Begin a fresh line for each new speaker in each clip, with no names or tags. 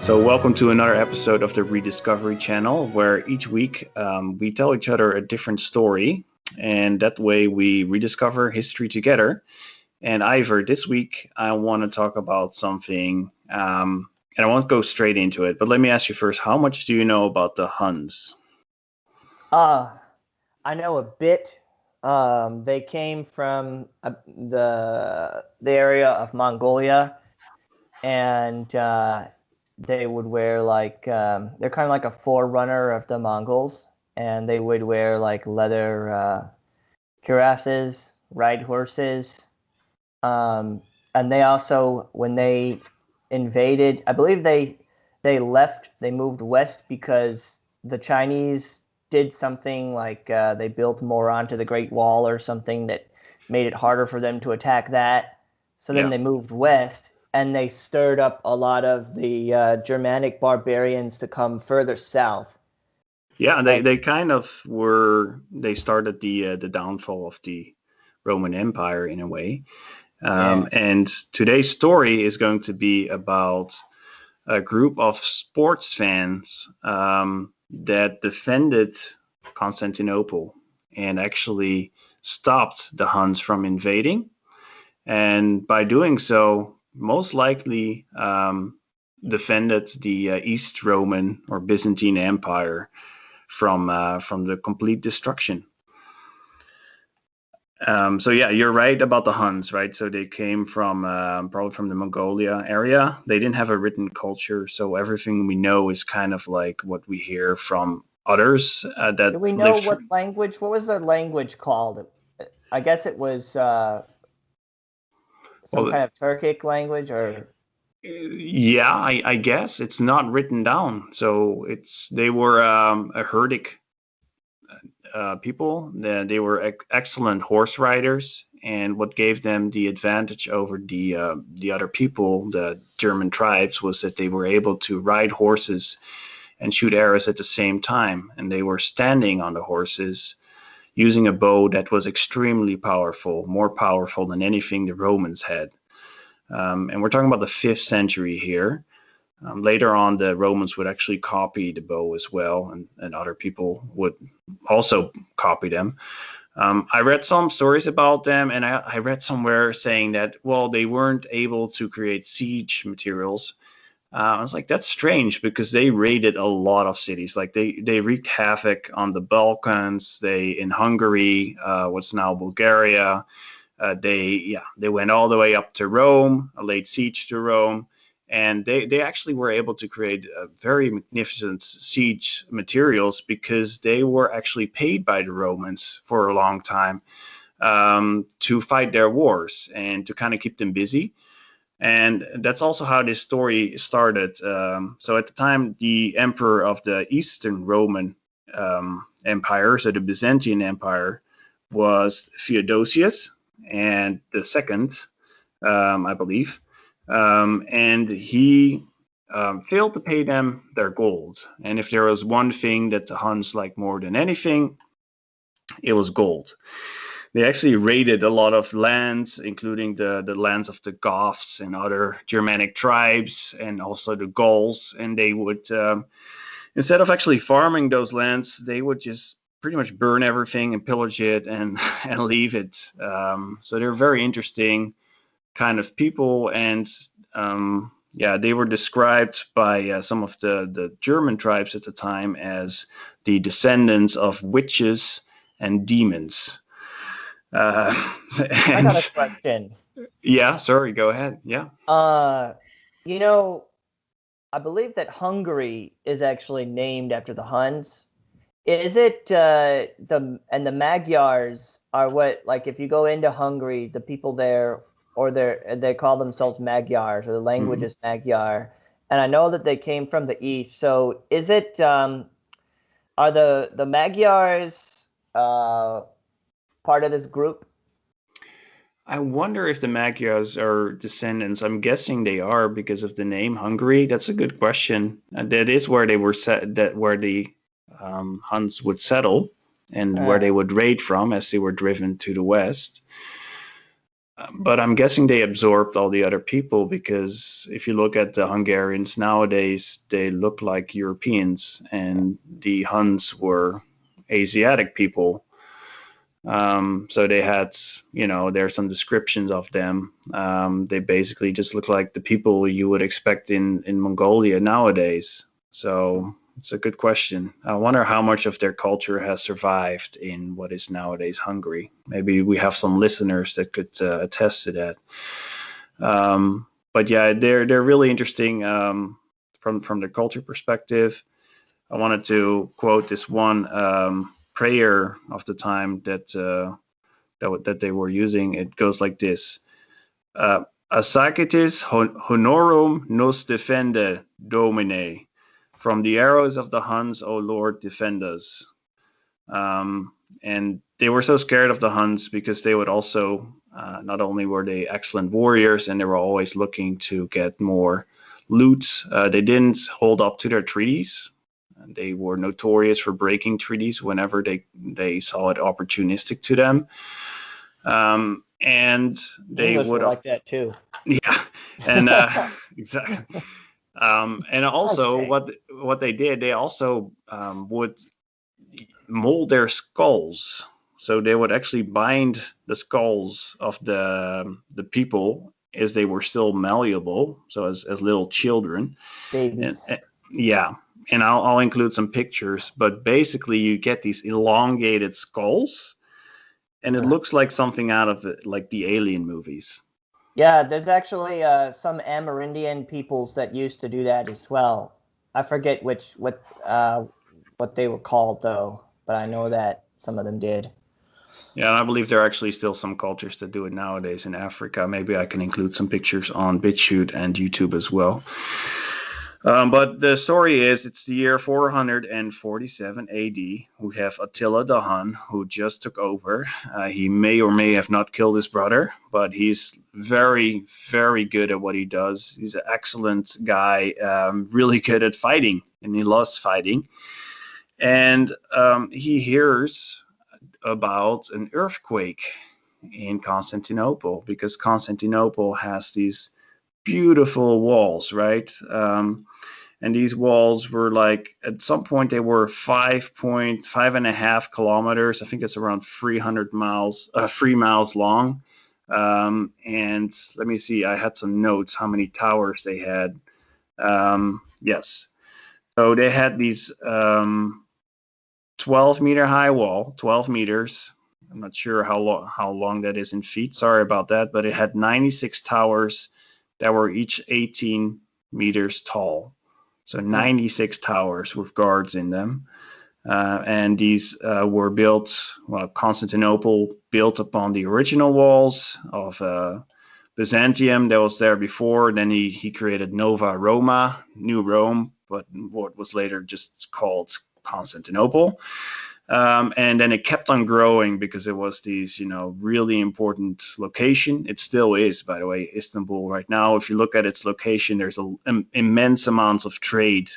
So, welcome to another episode of the Rediscovery channel, where each week we tell each other a different story, and that way we rediscover history together. And Ivor, this week I want to talk about something, and I won't go straight into it, but let me ask you first, how much do you know about the Huns?
I know a bit. They came from the area of Mongolia, and they would wear they're kind of like a forerunner of the Mongols, and they would wear like leather cuirasses, ride horses, um, and they also when they invaded, I believe they moved west because the Chinese did something like they built more onto the Great Wall or something that made it harder for them to attack that. So then
Yeah.
they moved west and they stirred up a lot of the Germanic barbarians to come further south.
Yeah, they,
And
they kind of were, they started the downfall of the Roman Empire in a way.
yeah,
And today's story is going to be about a group of sports fans that defended Constantinople and actually stopped the Huns from invading. And by doing so, most likely defended the East Roman or Byzantine Empire from the complete destruction. So yeah, you're right about the Huns, right? So they came from probably from the Mongolia area. They didn't have a written culture, so everything we know is kind of like what we hear from others
do
that
we know
lived.
what language? What was their language called? I guess it was some
Well,
kind of Turkic language, or
yeah, I guess it's not written down. So they were a herdic people. They were excellent horse riders, and what gave them the advantage over the other people, the German tribes, was that they were able to ride horses and shoot arrows at the same time, and they were standing on the horses using a bow that was extremely powerful, more powerful than anything the Romans had. And we're talking about the 5th century here. Later on, the Romans would actually copy the bow as well, and other people would also copy them. I read some stories about them, and I read somewhere saying that, well, they weren't able to create siege materials. I was like, that's strange because they raided a lot of cities. Like they wreaked havoc on the Balkans, in Hungary, what's now Bulgaria. They went all the way up to Rome, laid siege to Rome, and they actually were able to create very magnificent siege materials because they were actually paid by the Romans for a long time to fight their wars and to kind of keep them busy. And that's also how this story started. So at the time, the emperor of the Eastern Roman Empire, so the Byzantine Empire, was Theodosius and the second, I believe, and he failed to pay them their gold. And if there was one thing that the Huns liked more than anything, it was gold. They actually raided a lot of lands, including the lands of the Goths and other Germanic tribes, and also the Gauls. And they would, instead of actually farming those lands, they would just pretty much burn everything and pillage it and and leave it. So they're very interesting kind of people, and yeah, they were described by some of the German tribes at the time as the descendants of witches and demons. Uh,
I got a
and
question.
yeah, sorry, go ahead. Yeah.
Uh, you know, I believe that Hungary is actually named after the Huns. Is it the Magyars are what, like, if you go into Hungary, the people there, or they call themselves Magyars, or the language
Mhm.
is Magyar, and I know that they came from the east. So is it are the Magyars part of this group?
I wonder if the Magyars are descendants. I'm guessing they are because of the name Hungary. That's a good question. That is where they were set. That where the Huns would settle and where
Uh,
they would raid from as they were driven to the west. But I'm guessing they absorbed all the other people, because if you look at the Hungarians nowadays, they look like Europeans, and the Huns were Asiatic people. So they had, there are some descriptions of them. They basically just look like the people you would expect in Mongolia nowadays. So it's a good question. I wonder how much of their culture has survived in what is nowadays Hungary. Maybe we have some listeners that could attest to that. But yeah, they're really interesting from the culture perspective. I wanted to quote this one prayer of the time that they were using. It goes like this: "Asacitis honorum nos defende, Domine. From the arrows of the Huns, O Lord, defend us." And they were so scared of the Huns because they would also, not only were they excellent warriors and they were always looking to get more loot, they didn't hold up to their treaties. They were notorious for breaking treaties whenever they saw it opportunistic to them. And they
English
would,
were like that too.
yeah, and exactly. And also, what they did, they also would mold their skulls. So they would actually bind the skulls of the people as they were still malleable, so as little children.
Babies.
And yeah, and I'll include some pictures. But basically, you get these elongated skulls, and it looks like something out of like the Alien movies.
Yeah, there's actually some Amerindian peoples that used to do that as well. I forget what they were called though, but I know that some of them did.
Yeah, and I believe there are actually still some cultures that do it nowadays in Africa. Maybe I can include some pictures on BitChute and YouTube as well. But the story is, it's the year 447 AD. We have Attila the Hun, who just took over. He may or may have not killed his brother, but he's very, very good at what he does. He's an excellent guy, really good at fighting, and he loves fighting. And he hears about an earthquake in Constantinople, because Constantinople has these beautiful walls, right? And these walls were like, at some point they were 5.5 kilometers. I think it's around 3 miles long. And let me see, I had some notes how many towers they had. Yes, so they had these 12-meter high wall, 12 meters. I'm not sure how long that is in feet. Sorry about that, but it had 96 towers that were each 18 meters tall. So 96 towers with guards in them. And these were built, well, Constantinople built upon the original walls of Byzantium that was there before. Then he created Nova Roma, New Rome, but what was later just called Constantinople. And then it kept on growing because it was these, really important location. It still is, by the way, Istanbul right now. If you look at its location, there's immense amounts of trade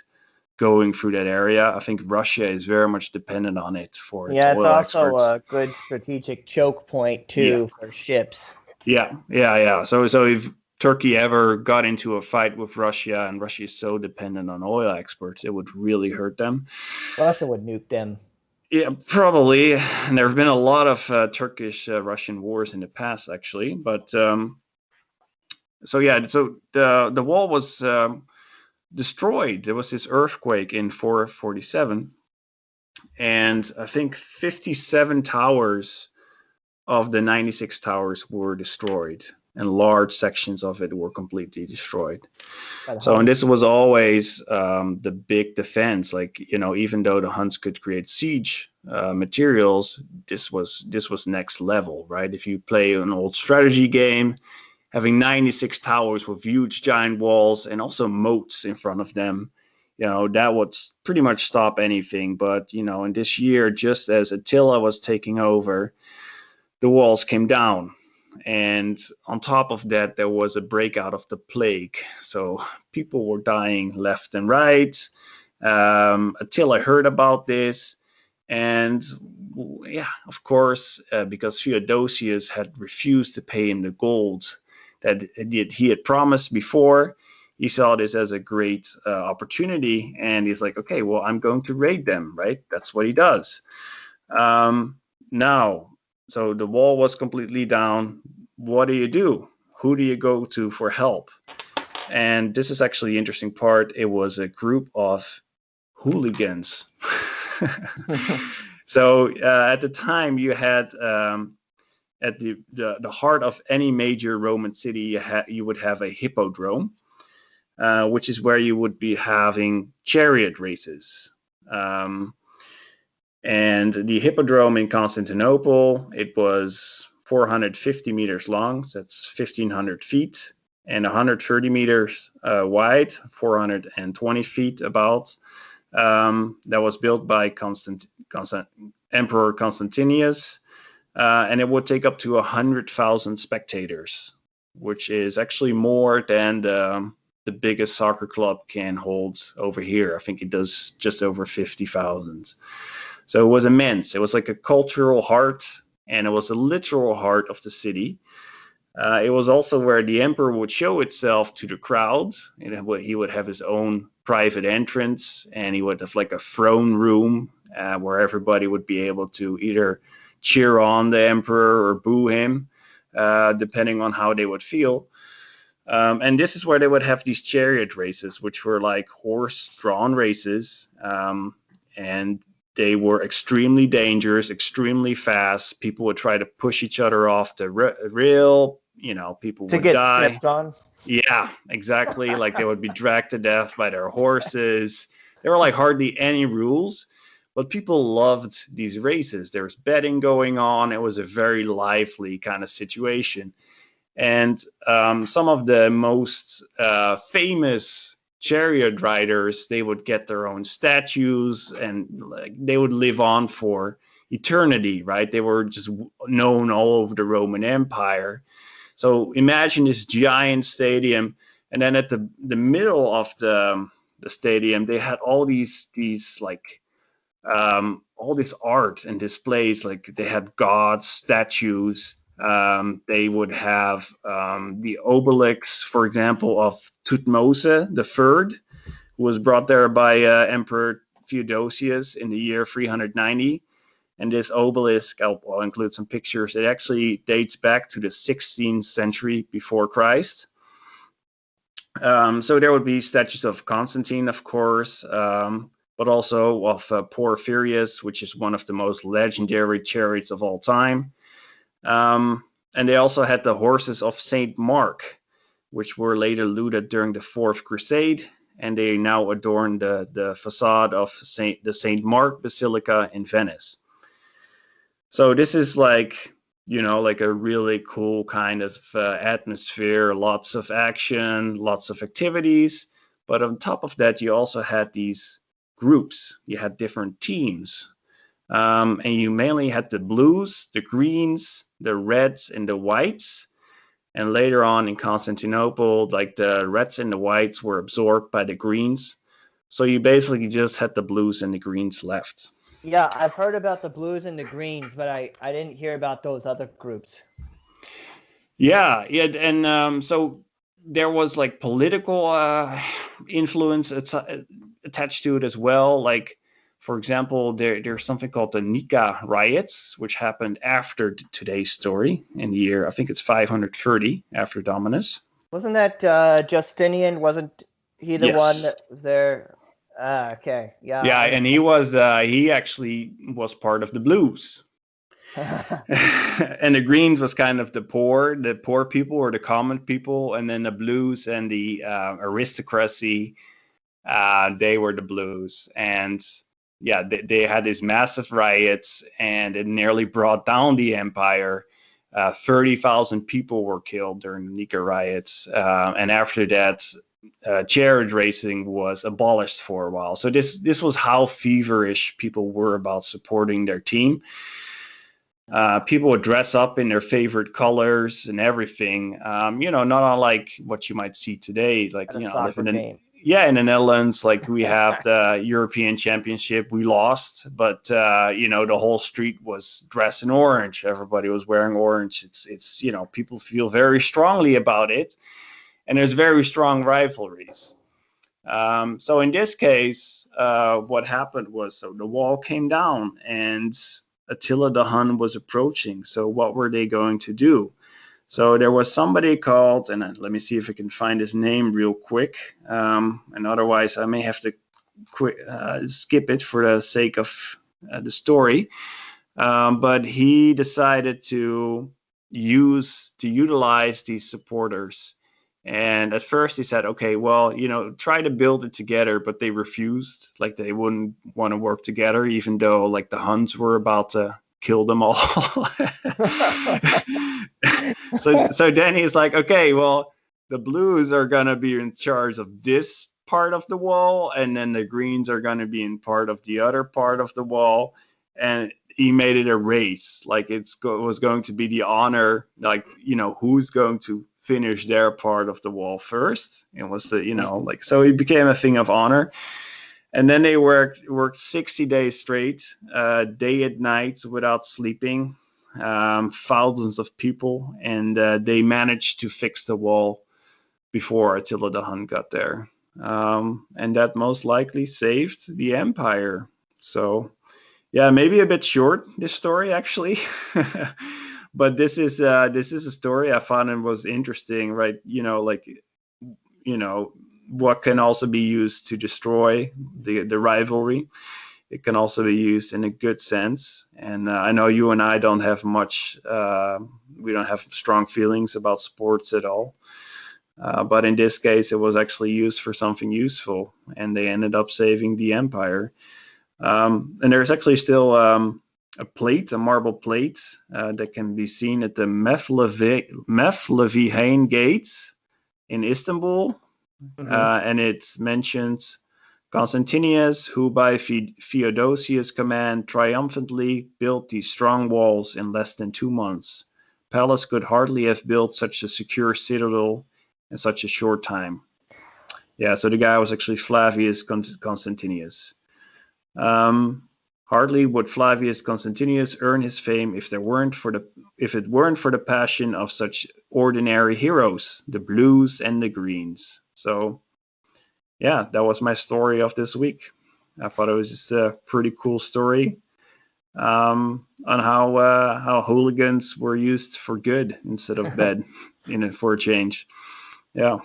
going through that area. I think Russia is very much dependent on it for its
Yeah, it's
oil
also
exports.
a good strategic choke point
Yeah,
too for ships.
yeah. So if Turkey ever got into a fight with Russia, and Russia is so dependent on oil exports, it would really hurt them.
Russia would nuke them.
Yeah, probably. And there have been a lot of Turkish-Russian wars in the past, actually. But so yeah, so the wall was destroyed. There was this earthquake in 447, and I think 57 towers of the 96 towers were destroyed, and large sections of it were completely destroyed. So, and this was always the big defense. Like, even though the Huns could create siege materials, this was next level, right? If you play an old strategy game, having 96 towers with huge giant walls and also moats in front of them, that would pretty much stop anything. But, in this year, just as Attila was taking over, the walls came down. And on top of that, there was a breakout of the plague. So people were dying left and right. Attila heard about this. And yeah, of course, because Theodosius had refused to pay him the gold that he had promised before, he saw this as a great opportunity, and he's like, okay, well, I'm going to raid them, right? That's what he does. Um, Now, so the wall was completely down. What do you do? Who do you go to for help? And this is actually the interesting part. It was a group of hooligans. So at the time, you had at the heart of any major Roman city, you would have a hippodrome, which is where you would be having chariot races. Um, and the hippodrome in Constantinople, it was 450 meters long, so that's 1,500 feet, and 130 meters wide, 420 feet about. That was built by Emperor Constantinius, and it would take up to 100,000 spectators, which is actually more than the biggest soccer club can hold over here. I think it does just over 50,000. So it was immense. It was like a cultural heart, and it was a literal heart of the city. It was also where the emperor would show itself to the crowd. He would have his own private entrance, and he would have like a throne room where everybody would be able to either cheer on the emperor or boo him, depending on how they would feel. And this is where they would have these chariot races, which were like horse-drawn races, and they were extremely dangerous, extremely fast. People would try to push each other off the rail. People
To
would
get
die.
stepped on.
Yeah, exactly. Like they would be dragged to death by their horses. There were like hardly any rules, but people loved these races. There was betting going on. It was a very lively kind of situation. And some of the most famous chariot riders, they would get their own statues, and like they would live on for eternity, right? They were just known all over the Roman Empire. So imagine this giant stadium, and then at the middle of the stadium, they had all these like all this art and displays. Like they had gods, statues. They would have the obelisk, for example, of Tutmose the Third, who was brought there by Emperor Theodosius in the year 390. And this obelisk, I'll include some pictures. It actually dates back to the 16th century before Christ. So there would be statues of Constantine, of course, but also of Porphyrius, which is one of the most legendary chariots of all time. And they also had the horses of Saint Mark, which were later looted during the Fourth Crusade, and they now adorn the facade of the Saint Mark Basilica in Venice. So this is like like a really cool kind of atmosphere, lots of action, lots of activities. But on top of that, you also had these groups. You had different teams. And you mainly had the blues, the greens, the reds, and the whites. And later on in Constantinople, like the reds and the whites were absorbed by the greens. So you basically just had the blues and the greens left.
Yeah, I've heard about the blues and the greens, but I didn't hear about those other groups.
Yeah, and so there was like political influence attached to it as well. Like, for example, there's something called the Nika riots, which happened after today's story in the year, I think it's 530 after Dominus.
Wasn't that Justinian? Wasn't he the one
Yes.
there? Okay, yeah.
Yeah, and he actually was part of the blues. And the greens was kind of the poor people or the common people, and then the blues and the aristocracy, they were the blues. And yeah, they had these massive riots, and it nearly brought down the empire. 30,000 people were killed during the Nika riots, and after that, chariot racing was abolished for a while. So this was how feverish people were about supporting their team. People would dress up in their favorite colors and everything. Not unlike what you might see today, like
At a
living
soccer
in
game.
Yeah, in the Netherlands, like we have the European Championship, we lost, but the whole street was dressed in orange. Everybody was wearing orange. It's people feel very strongly about it, and there's very strong rivalries. So in this case, what happened was, so the wall came down, and Attila the Hun was approaching. So what were they going to do? So there was somebody called, and let me see if I can find his name real quick. And otherwise, I may have to skip it for the sake of the story. But he decided to utilize these supporters. And at first he said, okay, well, try to build it together, but they refused. Like they wouldn't want to work together, even though like the Huns were about to kill them all. So then he's like, okay, well, the blues are gonna be in charge of this part of the wall, and then the greens are gonna be in part of the other part of the wall. And he made it a race, like was going to be the honor, like who's going to finish their part of the wall first. It was so it became a thing of honor. And then they worked 60 days straight, day and night without sleeping, thousands of people, and they managed to fix the wall before Attila the Hun got there. And that most likely saved the empire. So, yeah, maybe a bit short, this story, actually. But this is a story I found and was interesting, right? What can also be used to destroy the rivalry. It can also be used in a good sense. And I know you and I don't have much, we don't have strong feelings about sports at all. But in this case, it was actually used for something useful, and they ended up saving the empire. And there's actually still a marble plate that can be seen at the Mevlevihein Gate in Istanbul. And it mentions Constantinius, who by Theodosius' command triumphantly built these strong walls in less than 2 months. Palace could hardly have built such a secure citadel in such a short time. Yeah, so the guy was actually Flavius Constantinius. Hardly would Flavius Constantinius earn his fame if it weren't for the passion of such ordinary heroes, the blues and the greens. So, yeah, that was my story of this week. I thought it was just a pretty cool story on how hooligans were used for good instead of bad, for a change. Yeah,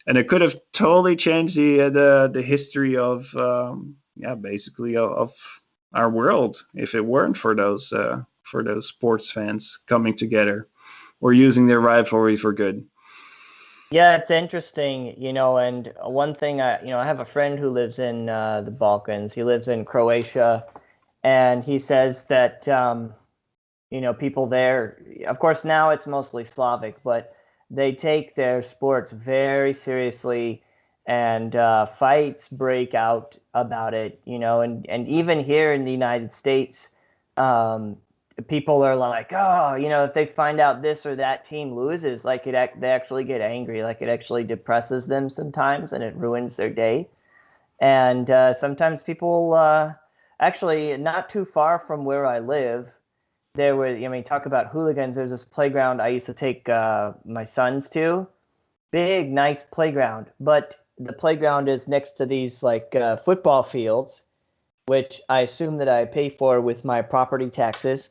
and it could have totally changed the history of basically of our world if it weren't for those sports fans coming together or using their rivalry for good.
Yeah, it's interesting, and one thing I have a friend who lives in the Balkans. He lives in Croatia, and he says that, people there, of course, now it's mostly Slavic, but they take their sports very seriously, and fights break out about it, and even here in the United States, people are like, oh, if they find out this or that team loses, like they actually get angry, like it actually depresses them sometimes, and it ruins their day. And sometimes people, actually, not too far from where I live, there were, talk about hooligans. There's this playground I used to take my sons to. Big, nice playground. But the playground is next to these like football fields, which I assume that I pay for with my property taxes.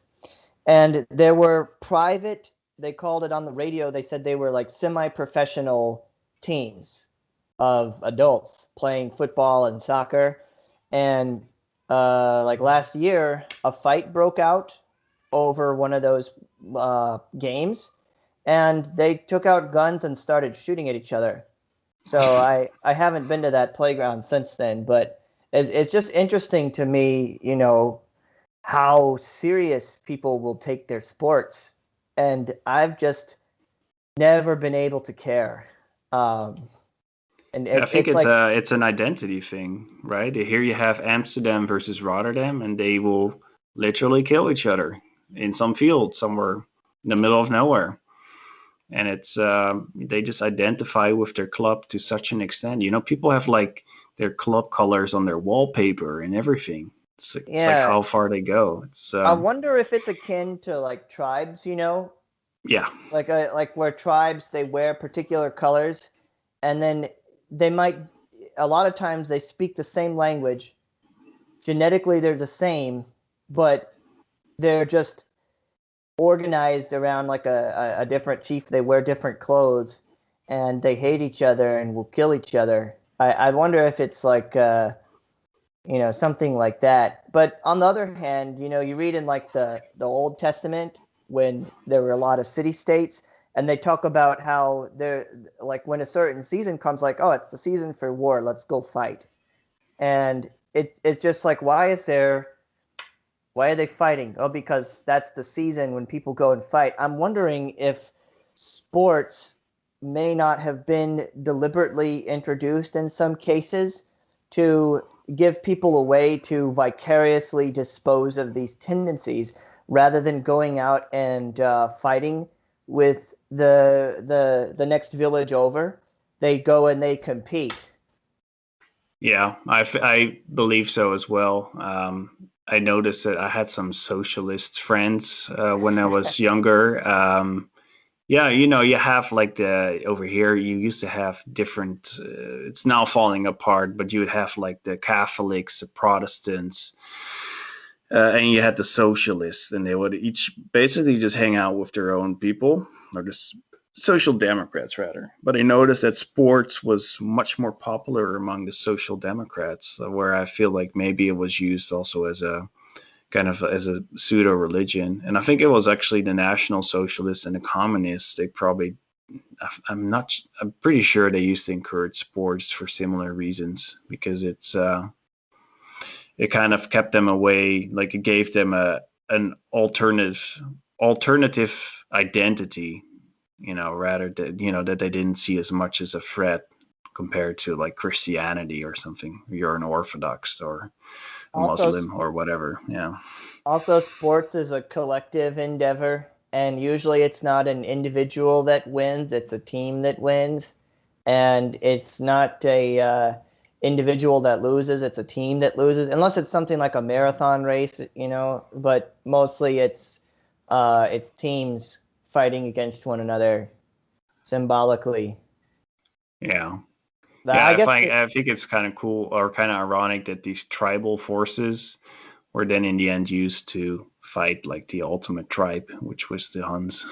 And there were private, they called it on the radio, they said they were like semi-professional teams of adults playing football and soccer. And like last year, a fight broke out over one of those games, and they took out guns and started shooting at each other. So I haven't been to that playground since then, but it's just interesting to me, how serious people will take their sports. And I've just never been able to care. And
I think
it's like,
it's an identity thing, right? Here you have Amsterdam versus Rotterdam, and they will literally kill each other in some field somewhere in the middle of nowhere. and it's they just identify with their club to such an extent. You know, people have like their club colors on their wallpaper and everything. It's like
Yeah,
how far they go. It's
I wonder if it's akin to like tribes, you know,
yeah,
like where tribes they wear particular colors, and then they might a lot of times they speak the same language. Genetically, they're the same, but they're just organized around like a different chief. They wear different clothes, and they hate each other and will kill each other. I wonder if it's like something like that. But on the other hand, you read in like the Old Testament when there were a lot of city states, and they talk about how they're like when a certain season comes, like, oh, it's the season for war, let's go fight. And it's just like, why are they fighting? Oh, because that's the season when people go and fight. I'm wondering if sports may not have been deliberately introduced in some cases to give people a way to vicariously dispose of these tendencies rather than going out and fighting with the next village over. They go and they compete.
yeah, I believe so as well. I noticed that I had some socialist friends when I was younger. Yeah, you know, you have like the over here, you used to have different, it's now falling apart, but you would have like the Catholics, the Protestants, and you had the socialists, and they would each basically just hang out with their own people, or just social democrats rather. But I noticed that sports was much more popular among the social democrats, where I feel like maybe it was used also as a kind of as a pseudo religion. And I think it was actually the National Socialists and the Communists. They probably, I'm pretty sure they used to encourage sports for similar reasons, because it kind of kept them away, like it gave them an alternative identity, you know, rather than, you know, that they didn't see as much as a threat compared to like Christianity or something. You're an Orthodox or a
Also,
Muslim or whatever. Yeah.
Also, sports is a collective endeavor, and usually it's not an individual that wins, it's a team that wins. And it's not a individual that loses, it's a team that loses, unless it's something like a marathon race, but mostly it's teams fighting against one another symbolically.
Yeah. Yeah,
I guess
I think it's kind of cool or kind of ironic that these tribal forces were then in the end used to fight like the ultimate tribe, which was the Huns.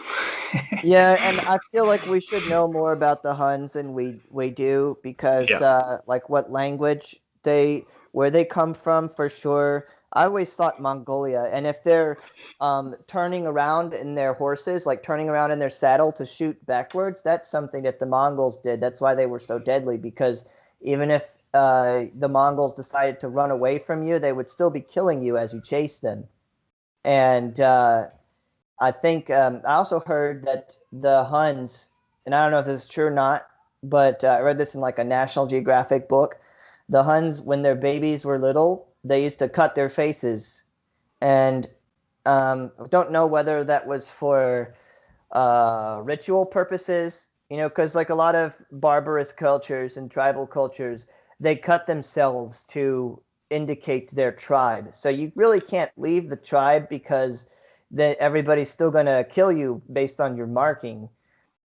Yeah, and I feel like we should know more about the Huns than we do because
Yeah.
like what language where they come from for sure. I always thought Mongolia, and if they're turning around in their horses, like turning around in their saddle to shoot backwards, that's something that the Mongols did. That's why they were so deadly, because even if the Mongols decided to run away from you, they would still be killing you as you chase them. And I think I also heard that the Huns, and I don't know if this is true or not, but I read this in like a National Geographic book. The Huns, when their babies were little, they used to cut their faces, and don't know whether that was for ritual purposes, because like a lot of barbarous cultures and tribal cultures, they cut themselves to indicate their tribe. So you really can't leave the tribe because that everybody's still going to kill you based on your marking.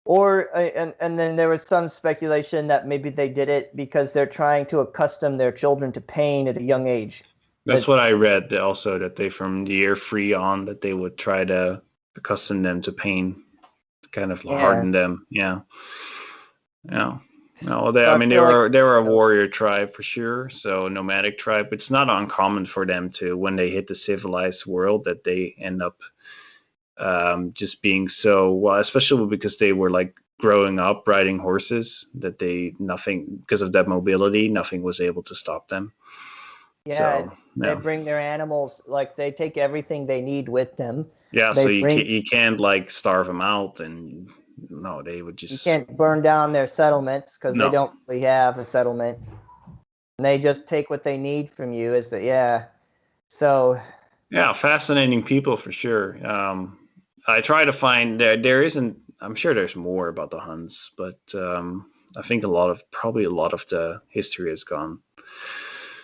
Or and then there was some speculation that maybe they did it because they're trying to accustom their children to pain at a young age.
That's
That
what I read also, that they from the year 3 on that they would try to accustom them to pain, to kind of
yeah.
harden them. Yeah. Yeah. No,
So
I
I
mean
feel like
they were a warrior tribe for sure, so nomadic tribe. It's not uncommon for them to, when they hit the civilized world, that they end up just being so well, especially because they were like growing up riding horses, that they nothing, because of that mobility, nothing was able to stop them.
yeah,
So
they
yeah,
bring their animals, like they take everything they need with them.
yeah. So
They bring
you can't like starve them out, and no, they would
You
just
can't burn down their settlements because they
no.
don't really have a settlement. And they just take what they need from you. Is that yeah? So
Yeah, fascinating people for sure. I try to find there isn't. I'm sure there's more about the Huns, but I think probably a lot of the history has gone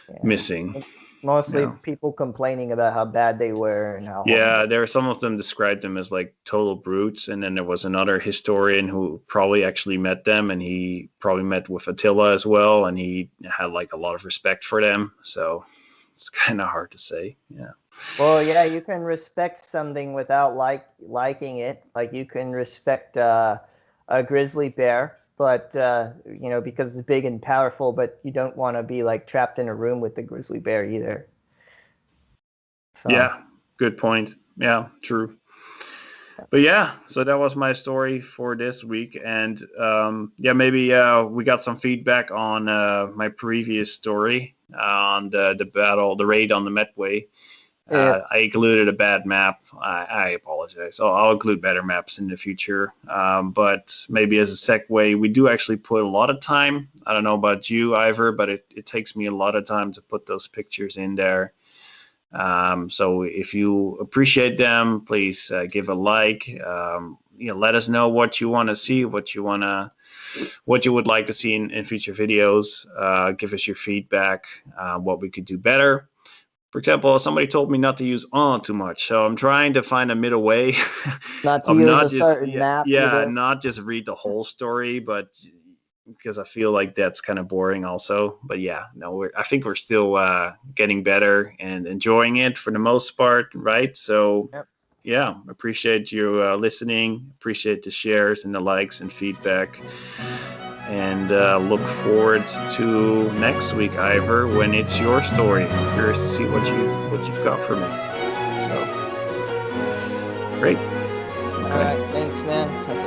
Yeah.
missing.
Mostly
Yeah.
people complaining about how bad they were and how
Yeah,
horrible.
there are some of them described them as like total brutes, and then there was another historian who probably actually met them, and he probably met with Attila as well, and he had like a lot of respect for them. So it's kind of hard to say. Yeah.
Well, yeah, you can respect something without liking it. Like you can respect a grizzly bear, but because it's big and powerful, but you don't want to be like trapped in a room with the grizzly bear either. So,
Yeah. Good point. Yeah. True. But yeah, so that was my story for this week, and yeah, maybe we got some feedback on my previous story on the battle, the raid on the Medway.
yeah,
I included a bad map. I apologize. I'll include better maps in the future. But maybe as a segue, we do actually put a lot of time. I don't know about you, Ivor, but it takes me a lot of time to put those pictures in there. So if you appreciate them, please give a like. Let us know what you want to see, what you would like to see in future videos. Give us your feedback, what we could do better. For example, somebody told me not to use "on" too much, so I'm trying to find a middle way
not to
of
use
not
a
just
certain map either.
not just read the whole story, but because I feel like that's kind of boring also. But yeah, no, I think we're still getting better and enjoying it for the most part, right? So
Yep.
yeah, appreciate you listening, appreciate the shares and the likes and feedback, and look forward to next week, Ivor, when it's your story. I'm curious to see what you've got for me. So great.
All
Okay.
right, thanks, man. That's